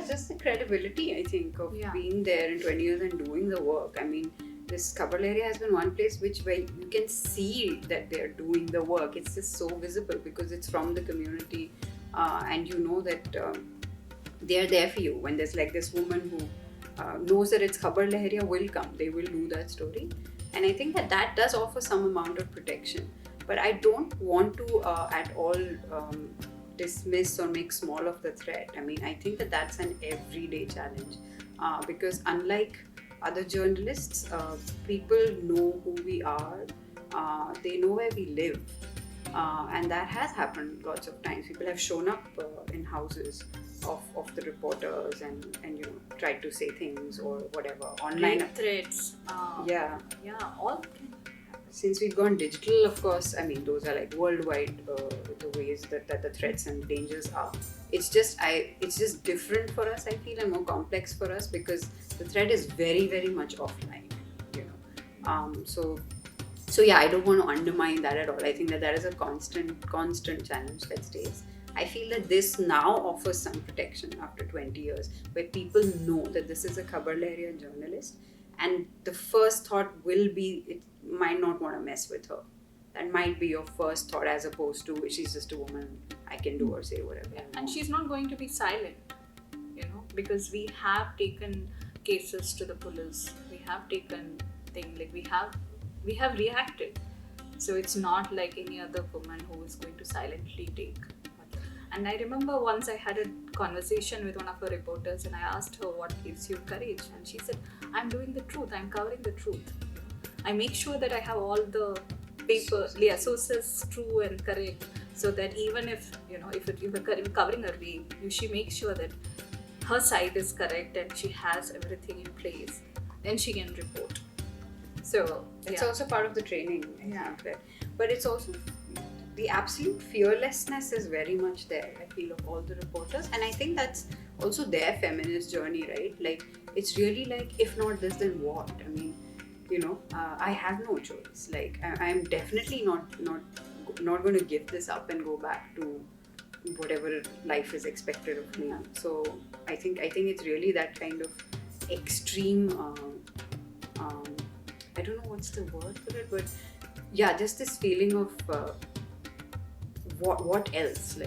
just the credibility, I think, of being there in 20 years and doing the work. I mean, this Chambel area has been one place where you can see that they're doing the work. It's just so visible because it's from the community, and you know that they're there for you. When there's like this woman who knows that it's Chambel area will come, they will do that story. And I think that does offer some amount of protection. But I don't want to at all dismiss or make small of the threat. I mean, I think that's an everyday challenge because unlike other journalists, people know who we are, they know where we live, and that has happened lots of times. People have shown up in houses of the reporters and tried to say things or whatever online. Threats. All can. Since we've gone digital, of course, I mean, those are like worldwide the ways that the threats and dangers are. It's just different for us, I feel, and more complex for us because the threat is very, very much offline, So yeah, I don't want to undermine that at all. I think that is a constant challenge that stays. I feel that this now offers some protection after 20 years, where people know that this is a Chambel area journalist, and the first thought will be, it might not want to mess with her. That might be your first thought, as opposed to she's just a woman, I can do or say whatever. Yeah. And she's not going to be silent, because we have taken cases to the police. We have taken things like we have reacted. So it's not like any other woman who is going to silently take. And I remember once I had a conversation with one of her reporters and I asked her what gives you courage, and she said, I'm doing the truth, I'm covering the truth. I make sure that I have all the sources true and correct, so that even if you're covering a rape, she makes sure that her side is correct and she has everything in place, then she can report. So it's also part of the training, I think. But it's also the absolute fearlessness is very much there, I feel, of all the reporters, and I think that's also their feminist journey, right? Like, it's really like, if not this, then what? I mean, I have no choice. Like, I'm definitely not going to give this up and go back to whatever life is expected of me. So I think it's really that kind of extreme. I don't know what's the word for it, but yeah, just this feeling of what else,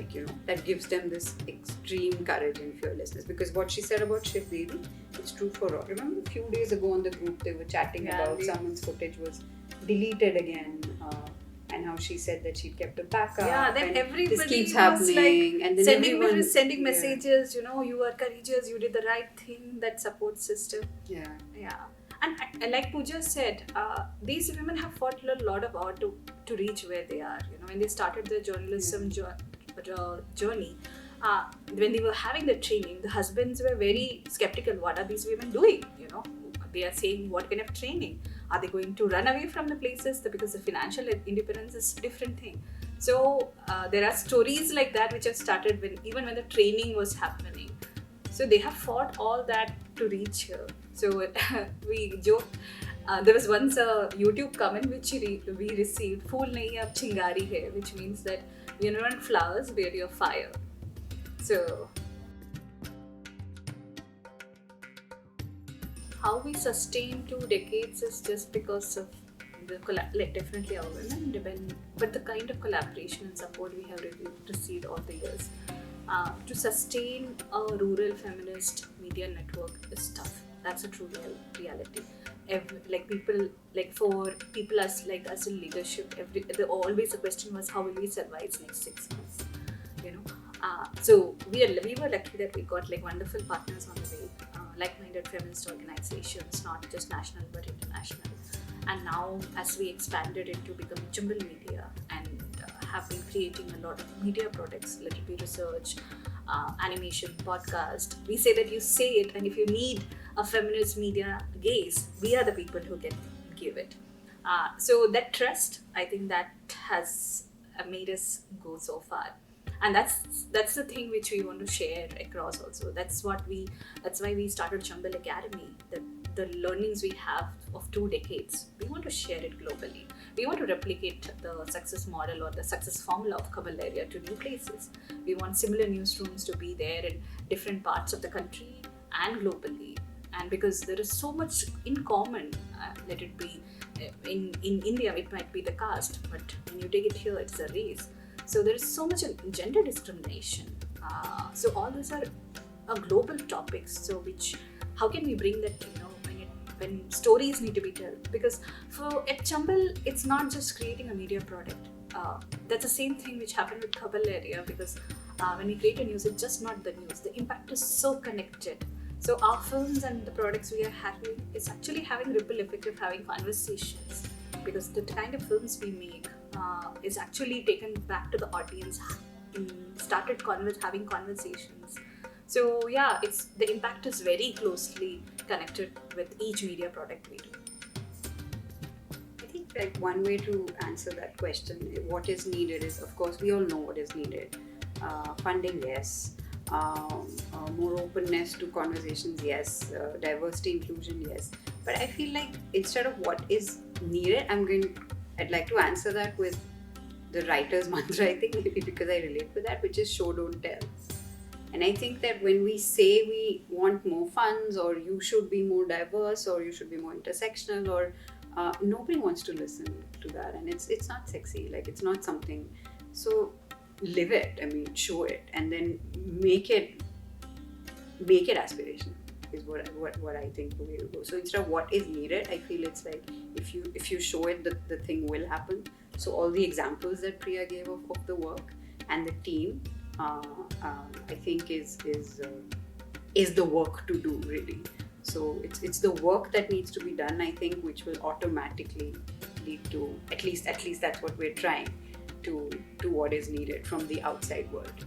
that gives them this extreme courage and fearlessness. Because what she said about Srivi, it's true for all. Remember a few days ago on the group they were chatting about someone's footage was deleted again, and how she said that she'd kept a backup. Yeah, then everybody this keeps happening, like and then sending messages. You are courageous, you did the right thing. That support system. Yeah. And like Pooja said, these women have fought a lot of hours to reach where they are. When they started their journalism journey, when they were having the training, the husbands were very skeptical. What are these women doing? They are saying, what kind of training? Are they going to run away from the places? Because the financial independence is a different thing. So there are stories like that which have started even when the training was happening. So they have fought all that to reach here. So we joked. There was once a YouTube comment which we received, "Phool nahi ab chingari hai," which means that we are not flowers, we are your fire. So how we sustain 2 decades is just because of definitely our women, but the kind of collaboration and support we have received all the years. To sustain a rural feminist media network is tough. That's a true reality. For people like us in leadership, always the question was, how will we survive next 6 months? So we were lucky that we got wonderful partners on the way, like-minded feminist organizations, not just national but international. And now, as we expanded into becoming Chambel Media and have been creating a lot of media products, let it be research, animation, podcast, we say that you say it, and if you need a feminist media gaze, we are the people who can give it. So that trust, I think that has made us go so far. And that's the thing which we want to share across also. That's why we started Chambel Academy. The learnings we have of 2 decades, we want to share it globally. we want to replicate the success model or the success formula of Khabal area to new places. We want similar newsrooms to be there in different parts of the country and globally. And because there is so much in common, let it be in India, it might be the caste, but when you take it here, it's a race. So there is so much gender discrimination. So all these are global topics. So which, how can we bring that, when stories need to be told? Because at Chambel, it's not just creating a media product. That's the same thing which happened with Khabal area, because when we create a news, it's just not the news. The impact is so connected. So our films and the products we are having is actually having ripple effect of having conversations, because the kind of films we make is actually taken back to the audience, started having conversations. So yeah, the impact is very closely connected with each media product we do. I think like one way to answer that question, what is needed, is, of course, we all know what is needed. Funding, yes. More openness to conversations, yes. Diversity, inclusion, yes. But I feel like instead of what is needed, I'd like to answer that with the writer's mantra, I think, maybe because I relate with that, which is show, don't tell. And I think that when we say we want more funds, or you should be more diverse, or you should be more intersectional, or nobody wants to listen to that, and it's not sexy, like it's not something. So live it, show it, and then make it aspirational is what I think the way to go. So instead of what is needed, I feel it's like if you show it, the thing will happen. So all the examples that Priya gave of the work and the team, I think is the work to do, really. So it's the work that needs to be done, I think, which will automatically lead to, at least that's what we're trying to what is needed from the outside world.